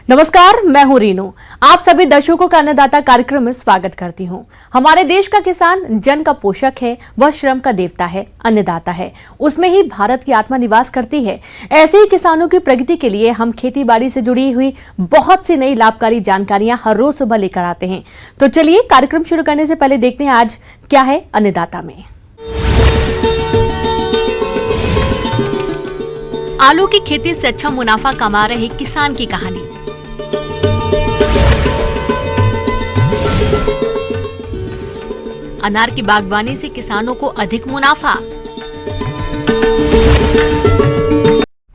नमस्कार, मैं हूं रीनू। आप सभी दर्शकों का अन्नदाता कार्यक्रम में स्वागत करती हूं। हमारे देश का किसान जन का पोषक है, वह श्रम का देवता है, अन्नदाता है। उसमें ही भारत की आत्मा निवास करती है। ऐसे ही किसानों की प्रगति के लिए हम खेती बाड़ी से जुड़ी हुई बहुत सी नई लाभकारी जानकारियां हर रोज सुबह लेकर आते हैं। तो चलिए कार्यक्रम शुरू करने से पहले देखते हैं आज क्या है अन्नदाता में। आलू की खेती से अच्छा मुनाफा कमा रहे किसान की कहानी। अनार की बागवानी से किसानों को अधिक मुनाफा।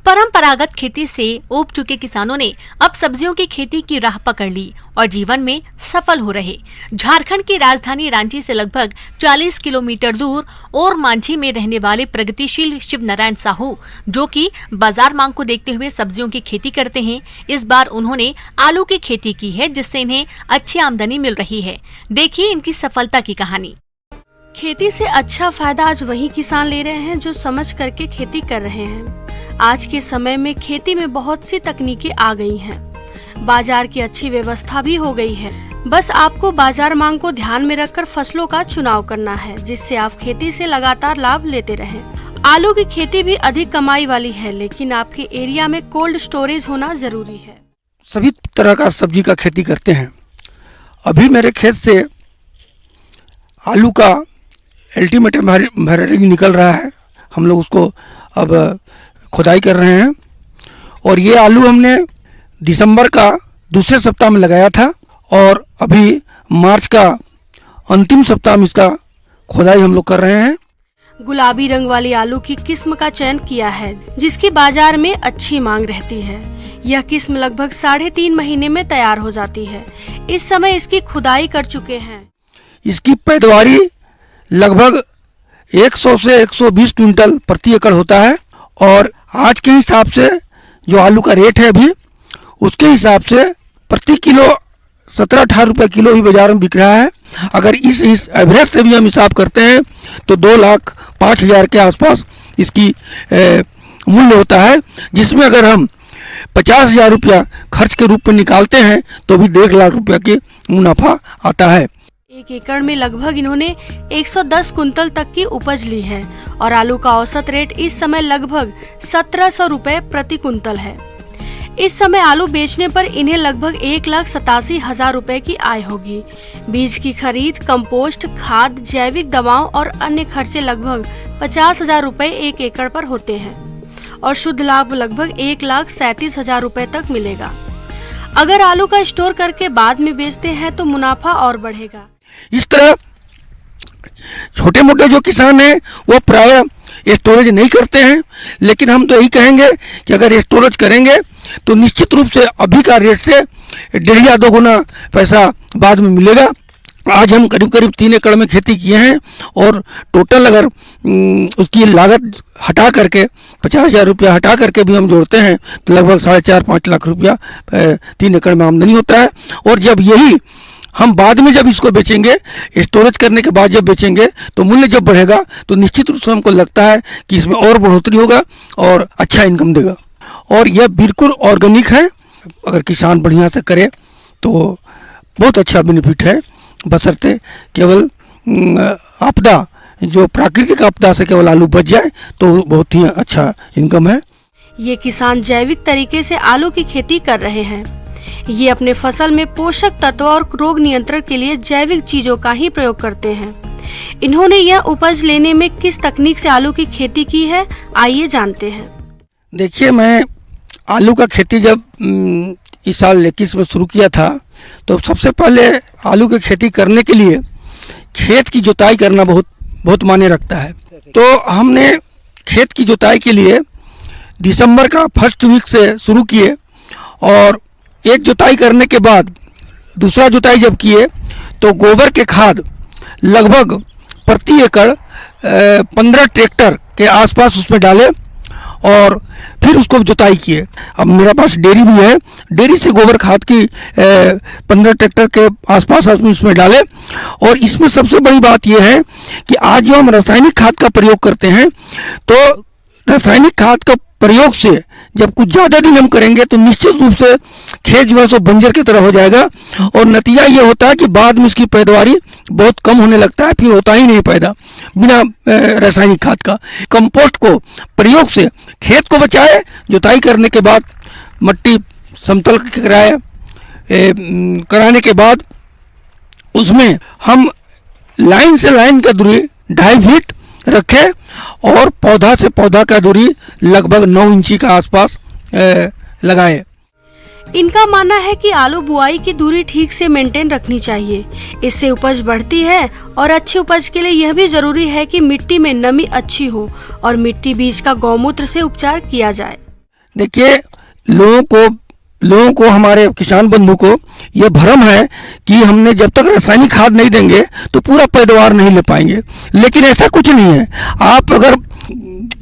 परंपरागत खेती से ऊब चुके किसानों ने अब सब्जियों की खेती की राह पकड़ ली और जीवन में सफल हो रहे। झारखंड की राजधानी रांची से लगभग 40 किलोमीटर दूर और मांझी में रहने वाले प्रगतिशील शिव नारायण साहू, जो कि बाजार मांग को देखते हुए सब्जियों की खेती करते हैं, इस बार उन्होंने आलू की खेती की है, जिससे इन्हें अच्छी आमदनी मिल रही है। देखिए इनकी सफलता की कहानी। खेती से अच्छा फायदा आज वही किसान ले रहे हैं जो समझ करके खेती कर रहे हैं। आज के समय में खेती में बहुत सी तकनीकें आ गई हैं। बाजार की अच्छी व्यवस्था भी हो गई है। बस आपको बाजार मांग को ध्यान में रखकर फसलों का चुनाव करना है, जिससे आप खेती से लगातार लाभ लेते रहें। आलू की खेती भी अधिक कमाई वाली है, लेकिन आपके एरिया में कोल्ड स्टोरेज होना जरूरी है। सभी तरह का सब्जी का खेती करते हैं। अभी मेरे खेत से आलू का अल्टीमेट वैरायटी निकल रहा है। हम लोग उसको अब खुदाई कर रहे हैं और ये आलू हमने दिसंबर का दूसरे सप्ताह में लगाया था और अभी मार्च का अंतिम सप्ताह में इसका खुदाई हम लोग कर रहे हैं। गुलाबी रंग वाली आलू की किस्म का चयन किया है, जिसकी बाजार में अच्छी मांग रहती है। यह किस्म लगभग 3.5 महीने में तैयार हो जाती है। इस समय इसकी खुदाई कर चुके हैं। इसकी पैदावारी लगभग 100 से 120 क्विंटल प्रति एकड़ होता है और आज के हिसाब से जो आलू का रेट है अभी, उसके हिसाब से प्रति किलो 17-18 रुपये किलो भी बाजार में बिक रहा है। अगर इस एवरेज से भी हम हिसाब करते हैं तो 2,05,000 के आसपास इसकी मूल्य होता है, जिसमें अगर हम 50,000 रुपया खर्च के रूप में निकालते हैं तो भी 1.5 लाख रुपया के मुनाफा आता है। 1 एकड़ में लगभग इन्होंने 110 कुंतल तक की उपज ली है और आलू का औसत रेट इस समय लगभग 1700 रुपए प्रति कुंतल है। इस समय आलू बेचने पर इन्हें लगभग 1,87,000 रुपए की आय होगी। बीज की खरीद, कंपोस्ट, खाद, जैविक दवाओं और अन्य खर्चे लगभग 50,000 रुपए 1 एकड़ पर होते हैं और शुद्ध लाभ लगभग 1,37,000 रुपए तक मिलेगा। अगर आलू का स्टोर करके बाद में बेचते हैं तो मुनाफा और बढ़ेगा। इस तरह छोटे मोटे जो किसान हैं वो प्रायः स्टोरेज नहीं करते हैं, लेकिन हम तो यही कहेंगे कि अगर स्टोरेज करेंगे तो निश्चित रूप से अभी का रेट से 1.5 या 2 गुना पैसा बाद में मिलेगा। आज हम करीब 3 एकड़ में खेती किए हैं और टोटल अगर उसकी लागत हटा करके 50,000 रुपया हटा करके भी हम जोड़ते हैं तो लगभग 4.5-5 लाख रुपया 3 एकड़ में आमदनी होता है। और जब यही हम बाद में जब इसको बेचेंगे, स्टोरेज करने के बाद जब बेचेंगे तो मूल्य जब बढ़ेगा तो निश्चित रूप से हमको लगता है कि इसमें और बढ़ोतरी होगा और अच्छा इनकम देगा। और यह बिल्कुल ऑर्गेनिक है। अगर किसान बढ़िया से करे तो बहुत अच्छा बेनिफिट है, बशर्ते केवल आपदा, जो प्राकृतिक आपदा से केवल आलू बच जाए तो बहुत ही अच्छा इनकम है। ये किसान जैविक तरीके से आलू की खेती कर रहे हैं। ये अपने फसल में पोषक तत्व और रोग नियंत्रण के लिए जैविक चीजों का ही प्रयोग करते हैं। इन्होंने यह उपज लेने में किस तकनीक से आलू की खेती की है, आइए जानते हैं। देखिए, मैं आलू का खेती जब इस साल 21 में शुरू किया था तो सबसे पहले आलू की खेती करने के लिए खेत की जुताई करना बहुत मायने रखता है। तो हमने खेत की जुताई के लिए दिसंबर का फर्स्ट वीक से शुरू किए और एक जुताई करने के बाद दूसरा जुताई जब किए तो गोबर के खाद लगभग प्रति एकड़ 15 ट्रैक्टर के आसपास उसमें डाले और फिर उसको जुताई किए। अब मेरे पास डेयरी भी है, डेयरी से गोबर खाद की 15 ट्रैक्टर के आसपास उसमें डाले। और इसमें सबसे बड़ी बात यह है कि आज जो हम रासायनिक खाद का प्रयोग करते हैं तो रासायनिक खाद का प्रयोग से जब कुछ ज़्यादा दिन हम करेंगे तो निश्चित रूप से खेत जो है सो बंजर की तरह हो जाएगा और नतीजा ये होता है कि बाद में इसकी पैदावारी बहुत कम होने लगता है, फिर होता ही नहीं पैदा बिना रासायनिक खाद का। कंपोस्ट को प्रयोग से खेत को बचाए, जुताई करने के बाद मट्टी समतल कराने के बाद उसमें हम लाइन से लाइन का दूरी 2.5 फीट रखें और पौधा से पौधा का दूरी लगभग 9 इंची का आसपास लगाएं। इनका मानना है कि आलू बुआई की दूरी ठीक से मेंटेन रखनी चाहिए, इससे उपज बढ़ती है और अच्छी उपज के लिए यह भी जरूरी है कि मिट्टी में नमी अच्छी हो और मिट्टी बीज का गौमूत्र से उपचार किया जाए। देखिए, लोगों को हमारे किसान बंधु को यह भ्रम है कि हमने जब तक रासायनिक खाद नहीं देंगे तो पूरा पैदावार नहीं ले पाएंगे, लेकिन ऐसा कुछ नहीं है। आप अगर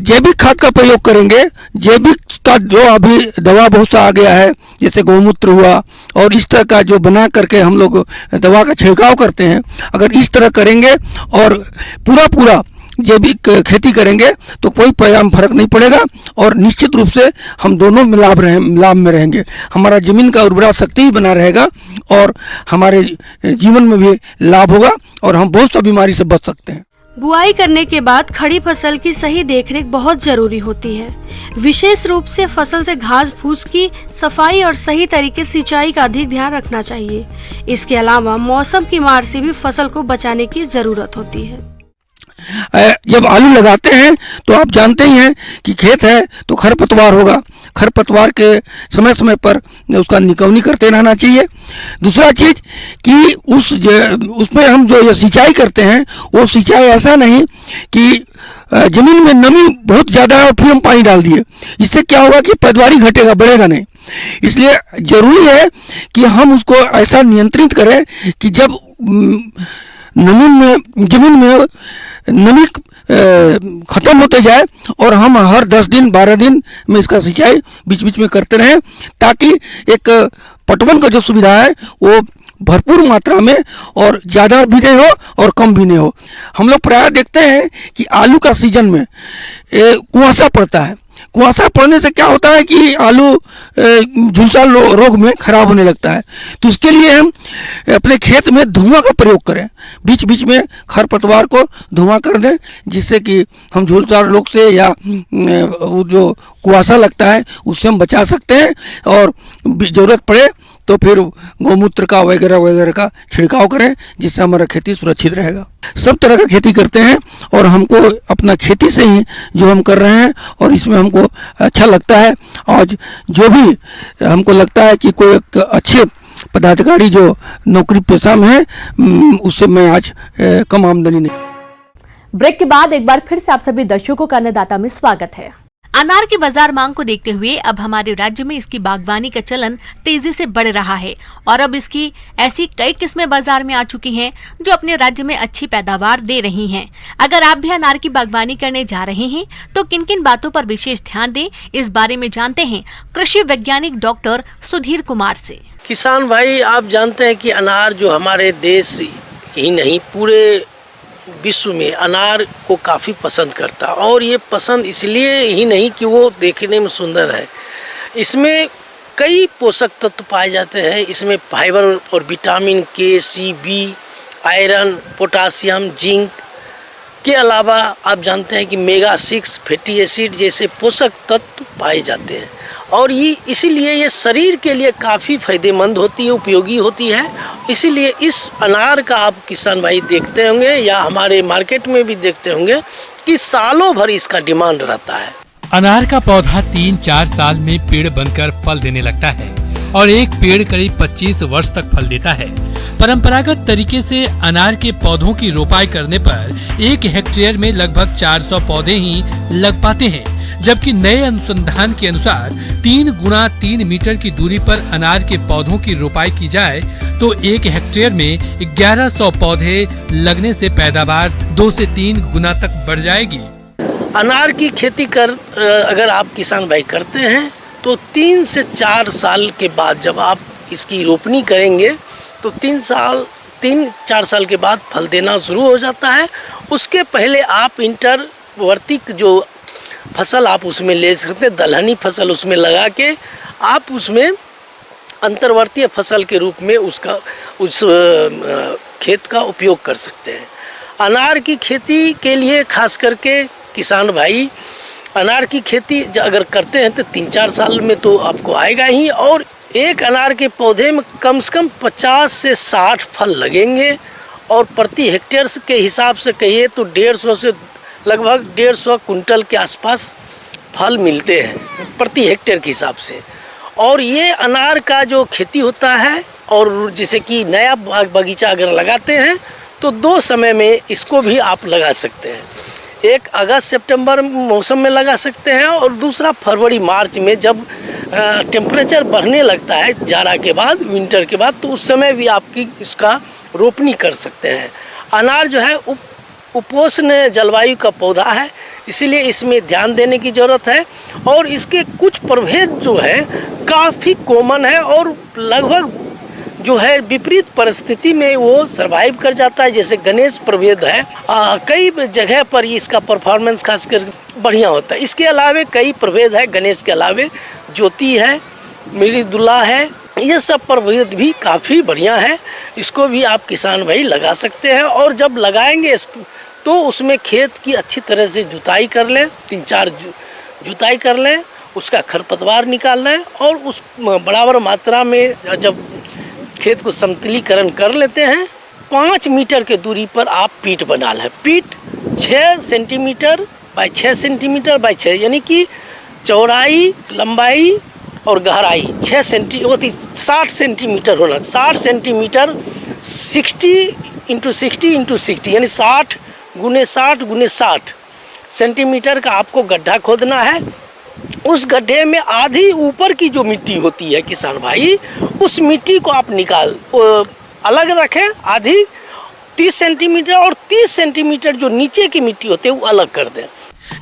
जैविक खाद का प्रयोग करेंगे, जैविक का जो अभी दवा बहुत सा आ गया है जैसे गौमूत्र हुआ और इस तरह का जो बना करके हम लोग दवा का छिड़काव करते हैं, अगर इस तरह करेंगे और पूरा जैविक खेती करेंगे तो कोई परिणाम फर्क नहीं पड़ेगा और निश्चित रूप से हम दोनों में लाभ में रहेंगे। हमारा जमीन का उर्वरा शक्ति भी बना रहेगा और हमारे जीवन में भी लाभ होगा और हम बहुत सा बीमारी से बच सकते हैं। बुआई करने के बाद खड़ी फसल की सही देखरेख बहुत जरूरी होती है। विशेष रूप से फसल से घास फूस की सफाई और सही तरीके से सिंचाई का अधिक ध्यान रखना चाहिए। इसके अलावा मौसम की मार से भी फसल को बचाने की जरूरत होती है। जब आलू लगाते हैं तो आप जानते ही हैं कि खेत है तो खरपतवार होगा, खरपतवार के समय समय पर उसका निकौनी करते रहना चाहिए। दूसरा चीज कि उसमें हम जो ये सिंचाई करते हैं वो सिंचाई ऐसा नहीं कि जमीन में नमी बहुत ज़्यादा है और फिर हम पानी डाल दिए, इससे क्या होगा कि पैदावारी घटेगा, बढ़ेगा नहीं। इसलिए जरूरी है कि हम उसको ऐसा नियंत्रित करें कि जब जमीन में नमी खत्म होते जाए और हम हर 10 दिन 12 दिन में इसका सिंचाई बीच बीच में करते रहें, ताकि एक पटवन का जो सुविधा है वो भरपूर मात्रा में और ज़्यादा भी नहीं हो और कम भी नहीं हो। हम लोग प्रायः देखते हैं कि आलू का सीजन में कुआसा पड़ता है। कुआसा पड़ने से क्या होता है कि आलू झुलसा रोग में खराब होने लगता है। तो इसके लिए हम अपने खेत में धुआं का प्रयोग करें, बीच बीच में खरपतवार को धुआं कर दें, जिससे कि हम झुलसा रोग से या जो कुआसा लगता है उससे हम बचा सकते हैं और ज़रूरत पड़े तो फिर गौमूत्र का वगैरह का छिड़काव करें, जिससे हमारा खेती सुरक्षित रहेगा। सब तरह का खेती करते हैं और हमको अपना खेती से ही जो हम कर रहे हैं और इसमें हमको अच्छा लगता है। आज जो भी हमको लगता है कि कोई एक अच्छे पदाधिकारी जो नौकरी पेशा में है उससे मैं आज कम आमदनी नहीं। ब्रेक के बाद एक बार फिर से आप सभी दर्शकों का अन्नदाता में स्वागत है। अनार की बाजार मांग को देखते हुए अब हमारे राज्य में इसकी बागवानी का चलन तेजी से बढ़ रहा है और अब इसकी ऐसी कई किस्में बाजार में आ चुकी हैं जो अपने राज्य में अच्छी पैदावार दे रही हैं। अगर आप भी अनार की बागवानी करने जा रहे हैं तो किन किन बातों पर विशेष ध्यान दें, इस बारे में जानते हैं कृषि वैज्ञानिक डॉक्टर सुधीर कुमार से। किसान भाई, आप जानते हैं कि अनार जो हमारे देश ही नहीं पूरे विश्व में अनार को काफ़ी पसंद करता, और ये पसंद इसलिए ही नहीं कि वो देखने में सुंदर है, इसमें कई पोषक तत्व पाए जाते हैं। इसमें फाइबर और विटामिन के, सी, बी, आयरन, पोटासियम, जिंक के अलावा आप जानते हैं कि मेगा 6 फैटी एसिड जैसे पोषक तत्व पाए जाते हैं, और ये इसीलिए ये शरीर के लिए काफ़ी फायदेमंद होती है, उपयोगी होती है। इसीलिए इस अनार का आप किसान भाई देखते होंगे या हमारे मार्केट में भी देखते होंगे कि सालों भर इसका डिमांड रहता है। अनार का पौधा 3-4 साल में पेड़ बनकर फल देने लगता है और एक पेड़ करीब 25 वर्ष तक फल देता है। परंपरागत तरीके से अनार के पौधों की रोपाई करने पर 1 हेक्टेयर में लगभग 400 पौधे ही लग पाते हैं, जबकि नए अनुसंधान के अनुसार 3 × 3 मीटर की दूरी पर अनार के पौधों की रोपाई की जाए तो 1 हेक्टेयर में 1100 पौधे लगने से पैदावार 2 से 3 गुना तक बढ़ जाएगी। अनार की खेती अगर आप किसान भाई करते हैं तो 3 से 4 साल के बाद जब आप इसकी रोपनी करेंगे तो 3-4 साल के बाद फल देना शुरू हो जाता है। उसके पहले आप इंटरवर्ती जो फसल आप उसमें ले सकते हैं। दलहनी फसल उसमें लगा के आप उसमें अंतर्वर्तीय फसल के रूप में उस खेत का उपयोग कर सकते हैं। अनार की खेती के लिए खास करके किसान भाई अनार की खेती अगर करते हैं तो 3-4 साल में तो आपको आएगा ही, और एक अनार के पौधे में कम से कम 50 से 60 फल लगेंगे, और प्रति हेक्टेयर के हिसाब से कहिए तो 150 से लगभग 150 कुंटल के आसपास फल मिलते हैं प्रति हेक्टेयर के हिसाब से। और ये अनार का जो खेती होता है, और जैसे कि नया बगीचा अगर लगाते हैं तो 2 समय में इसको भी आप लगा सकते हैं। एक अगस्त सितंबर मौसम में लगा सकते हैं, और दूसरा फरवरी मार्च में जब टेम्परेचर बढ़ने लगता है जाड़ा के बाद, विंटर के बाद, तो उस समय भी आपकी इसका रोपनी कर सकते हैं। अनार जो है उपोष्ण जलवायु का पौधा है, इसीलिए इसमें ध्यान देने की ज़रूरत है। और इसके कुछ प्रभेद जो है काफ़ी कॉमन है, और लगभग जो है विपरीत परिस्थिति में वो सरवाइव कर जाता है। जैसे गणेश प्रभेद है, कई जगह पर इसका परफॉर्मेंस खासकर बढ़िया होता है। इसके अलावे कई प्रभेद है, गणेश के अलावे ज्योति है, मृदुला है, ये सब प्रभेद भी काफ़ी बढ़िया है। इसको भी आप किसान भाई लगा सकते हैं। और जब लगाएंगे तो उसमें खेत की अच्छी तरह से जुताई कर लें, 3-4 जुताई कर लें, उसका खरपतवार निकाल लें, और उस बराबर मात्रा में जब खेत को समतलीकरण कर लेते हैं, 5 मीटर के दूरी पर आप पीट बना लें। पीट 6 सेंटीमीटर बाय 6 सेंटीमीटर बाय 6, यानी कि चौड़ाई, लंबाई और गहराई 60 सेंटीमीटर होना। 60 सेंटीमीटर 60 × 60 × 60, यानी 60 × 60 × 60 सेंटीमीटर का आपको गड्ढा खोदना है। उस गड्ढे में आधी ऊपर की जो मिट्टी होती है किसान भाई, उस मिट्टी को आप अलग रखें, आधी 30 सेंटीमीटर, और 30 सेंटीमीटर जो नीचे की मिट्टी होती है वो अलग कर दें।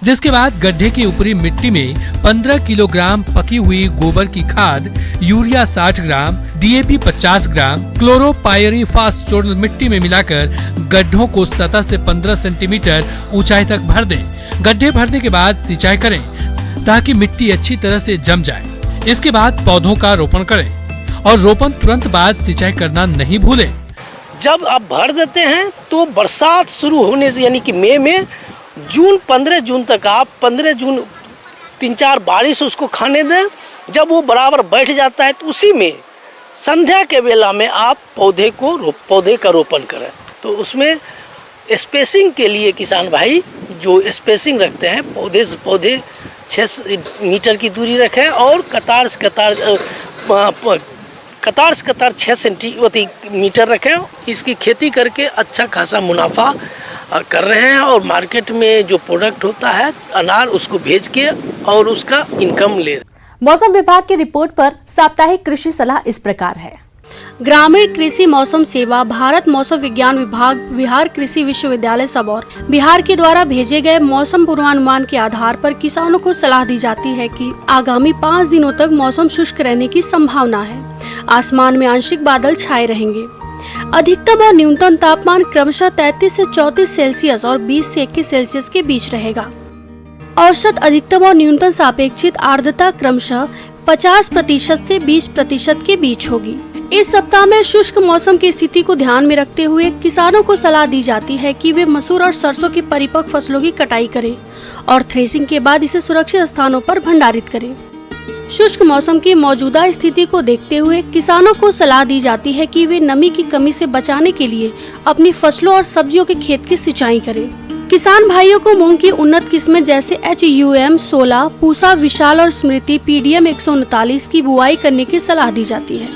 जिसके बाद गड्ढे की ऊपरी मिट्टी में 15 किलोग्राम पकी हुई गोबर की खाद, यूरिया 60 ग्राम, DAP 50 ग्राम, क्लोरोपायरीफास चूर्ण मिट्टी में मिलाकर गड्ढों को सतह से 15 सेंटीमीटर ऊंचाई तक भर दें। गड्ढे भरने के बाद सिंचाई करें ताकि मिट्टी अच्छी तरह से जम जाए। इसके बाद पौधों का रोपण करें, और रोपण तुरंत बाद सिंचाई करना नहीं भूलें। जब आप भर देते हैं तो बरसात शुरू होने से, यानी कि मई में 15 जून तक आप 15 जून 3-4 बारिश उसको खाने दें। जब वो बराबर बैठ जाता है तो उसी में संध्या के बेला में आप पौधे का रोपण करें। तो उसमें स्पेसिंग के लिए किसान भाई जो स्पेसिंग रखते हैं, पौधे से पौधे 6 मीटर की दूरी रखें, और कतार से कतार 6 सेंटीमीटर रखें। इसकी खेती करके अच्छा खासा मुनाफा कर रहे हैं, और मार्केट में जो प्रोडक्ट होता है अनार, उसको भेज के और उसका इनकम ले। मौसम विभाग की रिपोर्ट पर साप्ताहिक कृषि सलाह इस प्रकार है। ग्रामीण कृषि मौसम सेवा, भारत मौसम विज्ञान विभाग, बिहार कृषि विश्वविद्यालय सबौर, बिहार के द्वारा भेजे गए मौसम पूर्वानुमान के आधार पर किसानों को सलाह दी जाती है कि आगामी 5 दिनों तक मौसम शुष्क रहने की संभावना है। आसमान में आंशिक बादल छाए रहेंगे। अधिकतम और न्यूनतम तापमान क्रमशः 33 से 34 सेल्सियस और 20 से 21 सेल्सियस के बीच रहेगा। औसत अधिकतम और न्यूनतम सापेक्षिक आर्द्रता क्रमशः 50% से 20% के बीच होगी। इस सप्ताह में शुष्क मौसम की स्थिति को ध्यान में रखते हुए किसानों को सलाह दी जाती है कि वे मसूर और सरसों की परिपक्व फसलों की कटाई करें और थ्रेसिंग के बाद इसे सुरक्षित स्थानों पर भंडारित करें। शुष्क मौसम की मौजूदा स्थिति को देखते हुए किसानों को सलाह दी जाती है कि वे नमी की कमी से बचाने के लिए अपनी फसलों और सब्जियों के खेत की सिंचाई करें। किसान भाइयों को मूंग की उन्नत किस्में जैसे HUM 16, पूसा विशाल और स्मृति PDM 139 की बुआई करने की सलाह दी जाती है।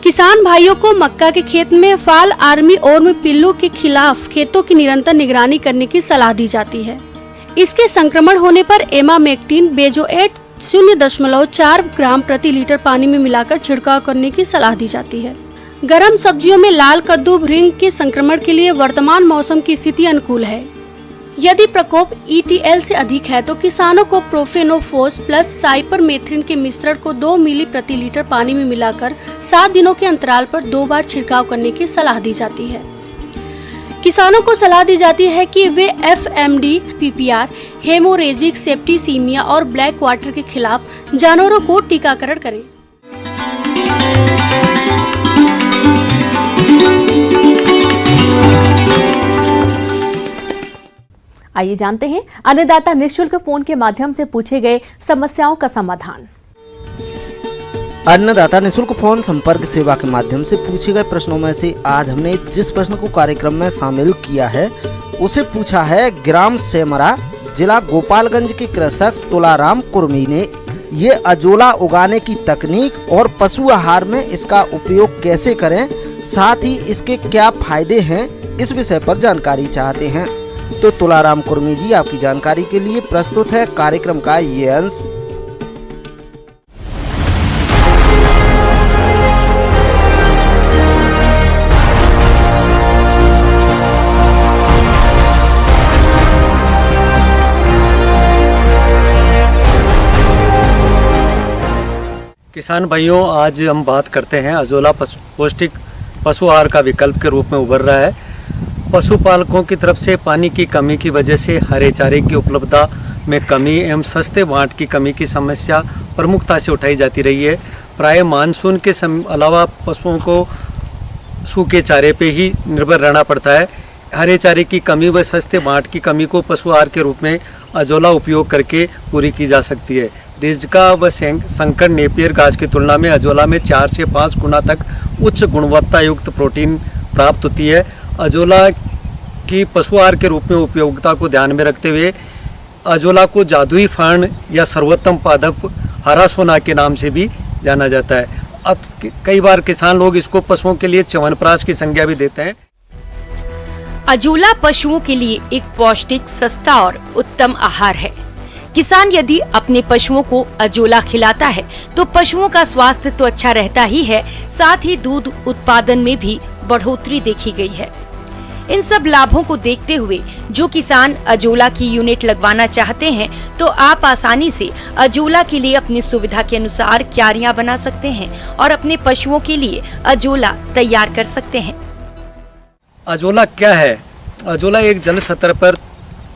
किसान भाइयों को मक्का के खेत में फाल आर्मी और पिल्लू के खिलाफ खेतों की निरंतर निगरानी करने की सलाह दी जाती है। इसके संक्रमण होने पर एमामेक्टिन बेंजोएट 0.4 ग्राम प्रति लीटर पानी में मिलाकर छिड़काव करने की सलाह दी जाती है। गर्म सब्जियों में लाल कद्दू, भृंग के संक्रमण के लिए वर्तमान मौसम की स्थिति अनुकूल है। यदि प्रकोप ETL से अधिक है तो किसानों को प्रोफेनोफोस प्लस साइपरमेथ्रिन के मिश्रण को 2 मिली प्रति लीटर पानी में मिलाकर 7 दिनों के अंतराल पर 2 बार छिड़काव करने की सलाह दी जाती है। किसानों को सलाह दी जाती है कि वे FMD, PPR, हेमोरेजिक सेप्टिसीमिया और ब्लैक वाटर के खिलाफ जानवरों को टीकाकरण करें। आइए जानते हैं अन्नदाता निःशुल्क फोन के माध्यम से पूछे गए समस्याओं का समाधान। अन्नदाता निःशुल्क फोन संपर्क सेवा के माध्यम से पूछे गए प्रश्नों में से आज हमने जिस प्रश्न को कार्यक्रम में शामिल किया है उसे पूछा है ग्राम सेमरा, जिला गोपालगंज के कृषक तुलाराम कुर्मी ने। ये अजोला उगाने की तकनीक और पशु आहार में इसका उपयोग कैसे करें, साथ ही इसके क्या फायदे हैं, इस विषय पर जानकारी चाहते हैं। तो तुलाराम कुर्मी जी, आपकी जानकारी के लिए प्रस्तुत है कार्यक्रम का ये अंश। किसान भाइयों, आज हम बात करते हैं अजोला पौष्टिक पशु आहार का विकल्प के रूप में उभर रहा है। पशुपालकों की तरफ से पानी की कमी की वजह से हरे चारे की उपलब्धता में कमी एवं सस्ते वाट की कमी की समस्या प्रमुखता से उठाई जाती रही है। प्राय मानसून के अलावा पशुओं को सूखे चारे पे ही निर्भर रहना पड़ता है। हरे चारे की कमी व सस्ते वाट की कमी को पशु आहार के रूप में अजोला उपयोग करके पूरी की जा सकती है। रिजका व संकर नेपियर घास की तुलना में अजोला में 4 से 5 गुना तक उच्च गुणवत्ता युक्त प्रोटीन प्राप्त होती है। अजोला की पशु आहार के रूप में उपयोगिता को ध्यान में रखते हुए अजोला को जादुई फर्ण या सर्वोत्तम पादप हरा सोना के नाम से भी जाना जाता है। अब कई बार किसान लोग इसको पशुओं के लिए च्यवनप्राश की संज्ञा भी देते हैं। अजोला पशुओं के लिए एक पौष्टिक, सस्ता और उत्तम आहार है। किसान यदि अपने पशुओं को अजोला खिलाता है तो पशुओं का स्वास्थ्य तो अच्छा रहता ही है, साथ ही दूध उत्पादन में भी बढ़ोतरी देखी गई है। इन सब लाभों को देखते हुए जो किसान अजोला की यूनिट लगवाना चाहते हैं तो आप आसानी से अजोला के लिए अपनी सुविधा के अनुसार क्यारियां बना सकते हैं और अपने पशुओं के लिए अजोला तैयार कर सकते हैं। अजोला क्या है? अजोला एक जल सतह पर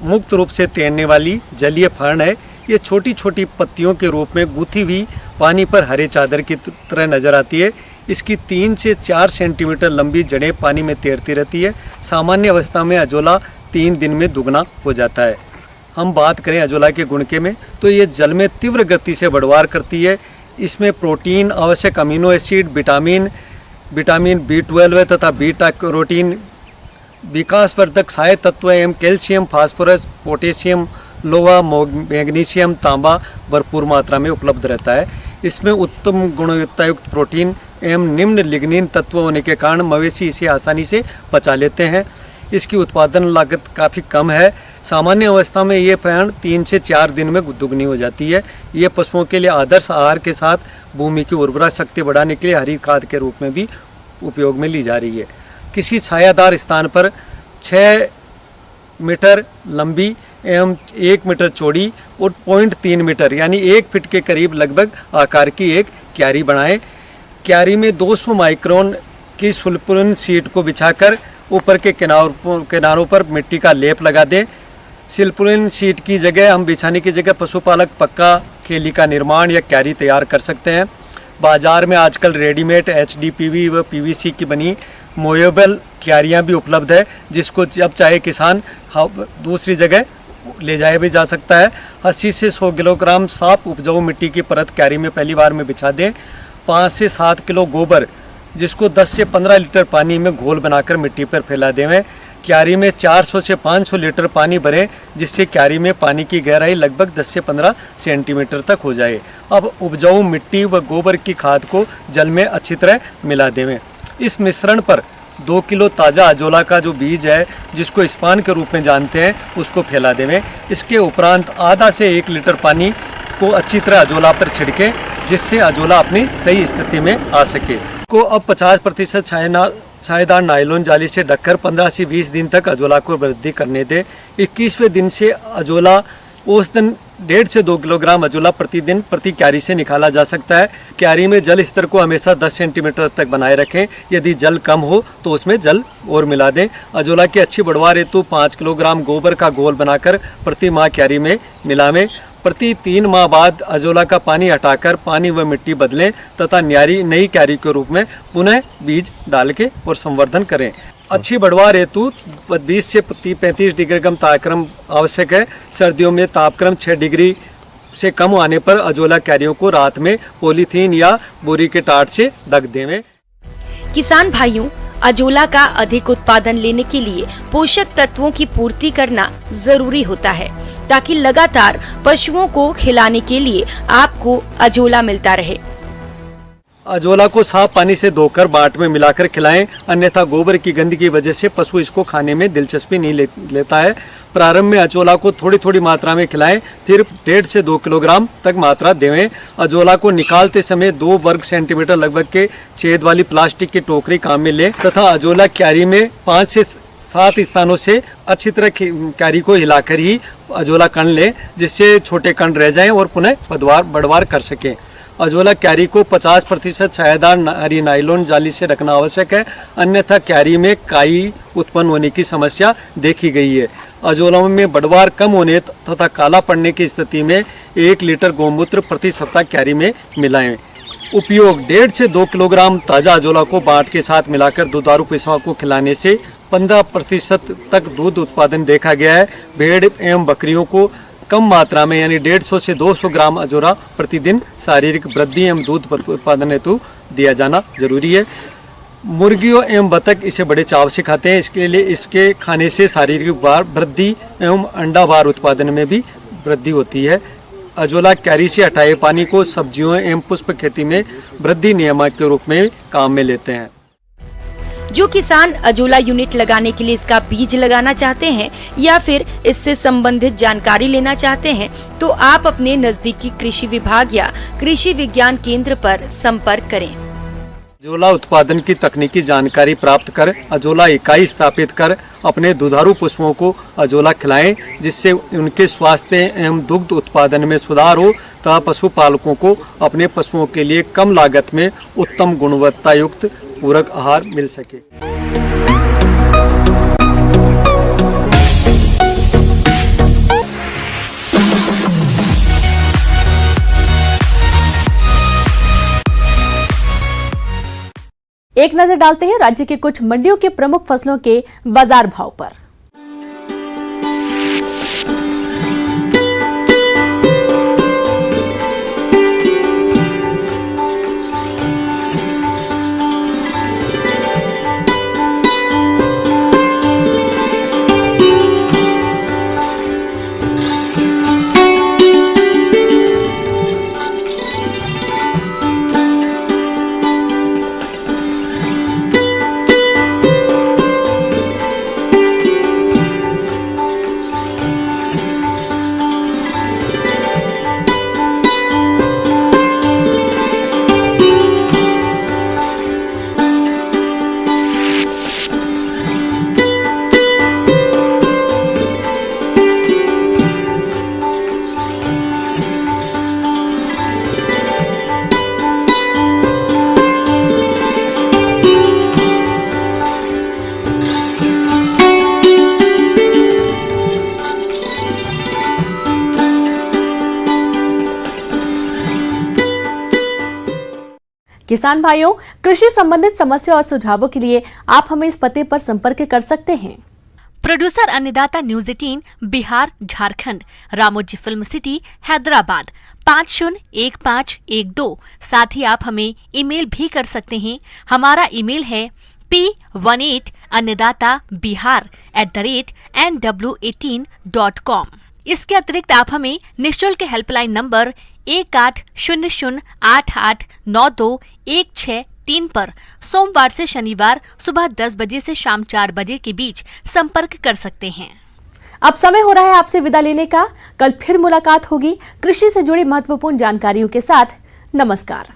मुक्त रूप से तैरने वाली जलीय फर्ण है। ये छोटी छोटी पत्तियों के रूप में गूंथी हुई पानी पर हरे चादर की तरह नजर आती है। इसकी 3 से 4 सेंटीमीटर लंबी जड़ें पानी में तैरती रहती है। सामान्य अवस्था में अजोला 3 दिन में दुगना हो जाता है। हम बात करें अजोला के गुण के में तो ये जल में तीव्र गति से बढ़वार करती है। इसमें प्रोटीन, आवश्यक अमीनो एसिड, विटामिन B12 तथा बीटा कैरोटीन, विकासवर्धक सहायक तत्व एवं कैल्शियम, फास्फोरस, पोटेशियम, लोहा, मैग्नीशियम, तांबा भरपूर मात्रा में उपलब्ध रहता है। इसमें उत्तम गुणवत्ता युक्त प्रोटीन एवं निम्न लिग्निन तत्व होने के कारण मवेशी इसे आसानी से पचा लेते हैं। इसकी उत्पादन लागत काफ़ी कम है। सामान्य अवस्था में ये फर्ण 3 से 4 दिन में दुगनी हो जाती है। ये पशुओं के लिए आदर्श आहार के साथ भूमि की उर्वरा शक्ति बढ़ाने के लिए हरी खाद के रूप में भी उपयोग में ली जा रही है। किसी छायादार स्थान पर 6 मीटर लंबी एवं 1 मीटर चौड़ी और 0.3 मीटर यानी 1 फीट के करीब लगभग आकार की एक क्यारी बनाएं। क्यारी में 200 माइक्रोन की सुल्फुरिन शीट को बिछाकर ऊपर के किनारों पर मिट्टी का लेप लगा दें। सुल्फुरिन शीट की जगह हम बिछाने की जगह पशुपालक पक्का खेली का निर्माण या क्यारी तैयार कर सकते हैं। बाजार में आजकल रेडीमेड HDPE व PVC की बनी मोएबल क्यारियाँ भी उपलब्ध है, जिसको जब चाहे किसान दूसरी जगह ले जाया भी जा सकता है। 80 से 100 किलोग्राम साफ उपजाऊ मिट्टी की परत क्यारी में पहली बार में बिछा दें। 5 से 7 किलो गोबर, जिसको 10 से 15 लीटर पानी में घोल बनाकर मिट्टी पर फैला देवें। क्यारी में 400 से 500 लीटर पानी भरें, जिससे क्यारी में पानी की गहराई लगभग 10 से 15 सेंटीमीटर तक हो जाए। अब उपजाऊ मिट्टी व गोबर की खाद को जल में अच्छी तरह मिला देवें। इस मिश्रण पर 2 किलो ताज़ा अजोला का जो बीज है, जिसको स्पान के रूप में जानते हैं, उसको फैला देवें। इसके उपरांत आधा से 1 लीटर पानी को अच्छी तरह अजोला पर छिड़कें, जिससे अजोला अपनी सही स्थिति में आ सके। को अब 50% छायादार नायलॉन जाली से ढककर 15 से 20 दिन तक अजोला को वृद्धि करने दें। 21वें दिन से अजोला उस दिन 1.5 से 2 किलोग्राम अजोला प्रतिदिन प्रति क्यारी से निकाला जा सकता है। क्यारी में जल स्तर को हमेशा 10 सेंटीमीटर तक बनाए रखें। यदि जल कम हो तो उसमें जल और मिला दें। अजोला की अच्छी बढ़वार हेतु 5 किलोग्राम गोबर का घोल बनाकर प्रति माह क्यारी में मिलावें। प्रति 3 माह बाद अजोला का पानी हटाकर पानी व मिट्टी बदलें तथा नई क्यारी के रूप में पुनः बीज डाल के और संवर्धन करें। अच्छी बढ़वार हेतु 20 से 35 डिग्री कम तापक्रम आवश्यक है। सर्दियों में तापक्रम 6 डिग्री से कम आने पर अजोला क्यारियों को रात में पॉलीथीन या बोरी के टाट से ढक देवें। किसान भाइयों, अजोला का अधिक उत्पादन लेने के लिए पोषक तत्वों की पूर्ति करना जरूरी होता है ताकि लगातार पशुओं को खिलाने के लिए आपको अजोला मिलता रहे। अजोला को साफ पानी से धोकर बाट में मिलाकर खिलाएं, अन्यथा गोबर की गंदगी की वजह से पशु इसको खाने में दिलचस्पी नहीं लेता है। प्रारंभ में अजोला को थोड़ी थोड़ी मात्रा में खिलाएं, फिर 1.5 से 2 किलोग्राम तक मात्रा देवें। अजोला को निकालते समय 2 वर्ग सेंटीमीटर लगभग के छेद वाली प्लास्टिक की टोकरी काम में लें तथा अजोला क्यारी में 5 से 7 स्थानों से अच्छी तरह क्यारी को हिलाकर ही अजोला कण लें, जिससे छोटे कण रह जाएं और पुनः बढ़वार कर सकें। अजोला क्यारी को 50% छायादार हरी नायलॉन जाली से ढकना आवश्यक है, अन्यथा क्यारी में काई उत्पन्न होने की समस्या देखी गई है। अजोला में बढ़वार कम होने तथा काला पड़ने की स्थिति में 1 लीटर गौमूत्र प्रति सप्ताह क्यारी में मिलाएं। उपयोग 1.5 से 2 किलोग्राम ताज़ा अजोला को बाट के साथ मिलाकर दुधारू पशुओं को खिलाने से 15% तक दूध उत्पादन देखा गया है। भेड़ एवं बकरियों को कम मात्रा में यानी 150 से 200 ग्राम अजोला प्रतिदिन शारीरिक वृद्धि एवं दूध उत्पादन हेतु दिया जाना जरूरी है। मुर्गियों एवं बतख इसे बड़े चाव से खाते हैं, इसके लिए इसके खाने से शारीरिक वृद्धि एवं अंडा भार उत्पादन में भी वृद्धि होती है। अजोला क्यारी से हटाए पानी को सब्जियों एवं पुष्प खेती में वृद्धि नियामक के रूप में काम में लेते हैं। जो किसान अजोला यूनिट लगाने के लिए इसका बीज लगाना चाहते हैं या फिर इससे संबंधित जानकारी लेना चाहते हैं तो आप अपने नजदीकी कृषि विभाग या कृषि विज्ञान केंद्र पर संपर्क करें। अजोला उत्पादन की तकनीकी जानकारी प्राप्त कर अजोला इकाई स्थापित कर अपने दुधारू पशुओं को अजोला खिलाएं, जिससे उनके स्वास्थ्य एवं दुग्ध उत्पादन में सुधार हो तथा पशुपालकों को अपने पशुओं के लिए कम लागत में उत्तम गुणवत्ता युक्त पूरक आहार मिल सके। एक नजर डालते हैं राज्य के कुछ मंडियों के प्रमुख फसलों के बाजार भाव पर। किसान भाइयों, कृषि संबंधित समस्या और सुझावों के लिए आप हमें इस पते पर संपर्क कर सकते हैं। प्रोड्यूसर अन्नदाता news 18 Bihar Jharkhand, Ramoji film city Hyderabad 501512। साथ ही आप हमें ईमेल भी कर सकते हैं। हमारा ईमेल है p18annadatabihar@nw18.com। इसके अतिरिक्त आप हमें निःशुल्क हेल्पलाइन नंबर 1800889216 पर सोमवार से शनिवार सुबह 10 बजे से शाम 4 बजे के बीच संपर्क कर सकते हैं। अब समय हो रहा है आपसे विदा लेने का। कल फिर मुलाकात होगी कृषि से जुड़ी महत्वपूर्ण जानकारियों के साथ। नमस्कार।